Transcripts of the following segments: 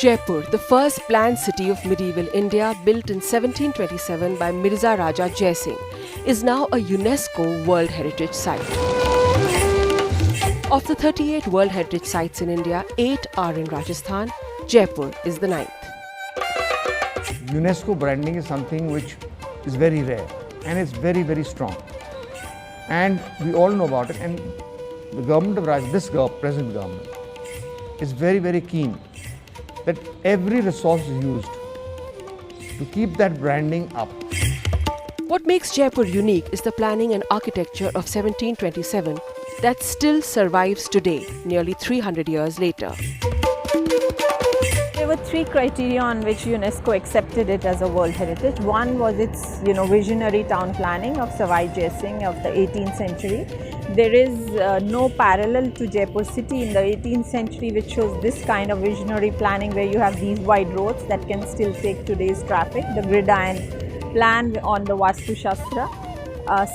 Jaipur, the first planned city of medieval India, built in 1727 by Mirza Raja Jai Singh, is now a UNESCO World Heritage Site. Of the 38 World Heritage Sites in India, 8 are in Rajasthan. Jaipur is the 9th. UNESCO branding is something which is very rare and it's very, very strong. And we all know about it, and the government of Rajasthan, present government, is very, very keen that every resource is used to keep that branding up. What makes Jaipur unique is the planning and architecture of 1727 that still survives today, nearly 300 years later. There were 3 criteria on which UNESCO accepted it as a World Heritage. One was its visionary town planning of Savai Jai Singh of the 18th century. There is no parallel to Jaipur city in the 18th century which shows this kind of visionary planning where you have these wide roads that can still take today's traffic, the gridiron plan on the Vastu Shastra.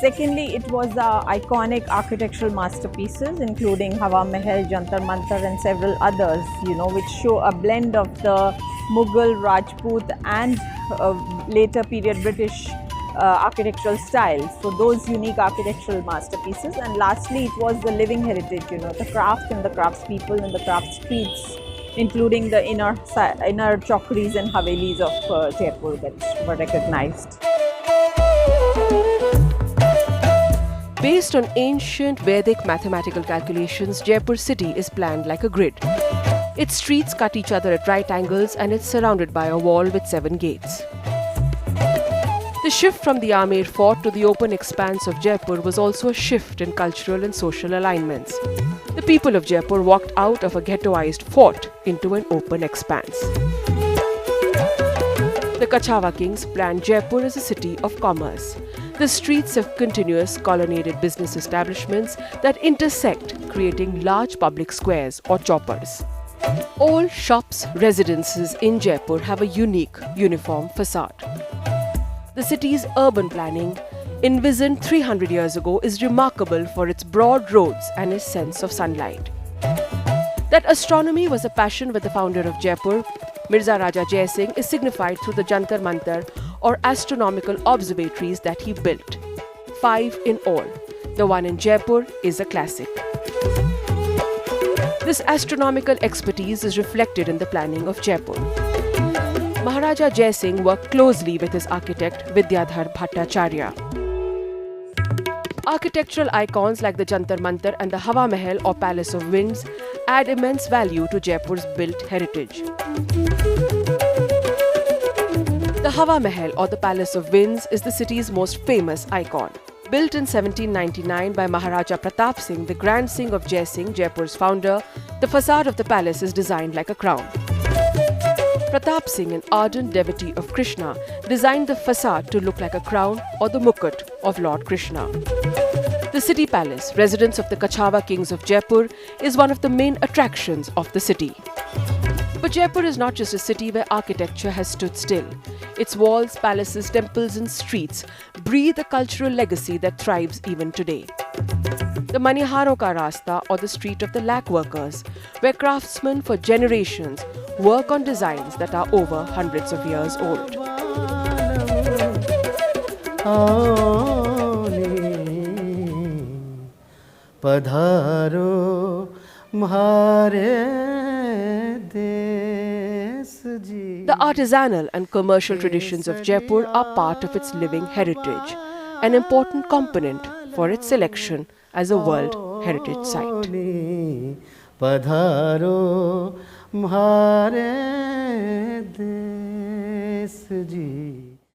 Secondly, it was iconic architectural masterpieces including Hawa Mahal, Jantar Mantar and several others, which show a blend of the Mughal, Rajput and later period British architectural styles. So those unique architectural masterpieces. And lastly, it was the living heritage, the craft and the craftspeople and the craft streets, including the inner chokris and havelis of Jaipur that were recognized. Based on ancient Vedic mathematical calculations, Jaipur city is planned like a grid. Its streets cut each other at right angles and it's surrounded by a wall with 7 gates. The shift from the Amer fort to the open expanse of Jaipur was also a shift in cultural and social alignments. The people of Jaipur walked out of a ghettoized fort into an open expanse. The Kachawa kings planned Jaipur as a city of commerce. The streets have continuous colonnaded business establishments that intersect, creating large public squares or choppers. All shops, residences in Jaipur have a unique, uniform facade. The city's urban planning, envisioned 300 years ago, is remarkable for its broad roads and its sense of sunlight. That astronomy was a passion with the founder of Jaipur, Mirza Raja Jai Singh, is signified through the Jantar Mantar or astronomical observatories that he built. 5 in all. The one in Jaipur is a classic. This astronomical expertise is reflected in the planning of Jaipur. Maharaja Jai Singh worked closely with his architect Vidyadhar Bhattacharya. Architectural icons like the Jantar Mantar and the Hawa Mahal or Palace of Winds add immense value to Jaipur's built heritage. The Hawa Mahal or the Palace of Winds is the city's most famous icon. Built in 1799 by Maharaja Pratap Singh, the grandson of Jai Singh, Jaipur's founder, the facade of the palace is designed like a crown. Pratap Singh, an ardent devotee of Krishna, designed the facade to look like a crown or the mukut of Lord Krishna. The city palace, residence of the Kachawa kings of Jaipur, is one of the main attractions of the city. But Jaipur is not just a city where architecture has stood still. Its walls, palaces, temples and streets breathe a cultural legacy that thrives even today. The Maniharo Ka Rasta or the street of the lac workers, where craftsmen for generations work on designs that are over hundreds of years old. The artisanal and commercial traditions of Jaipur are part of its living heritage, an important component for its selection as a World Heritage Site. पधारो म्हारे देश जी।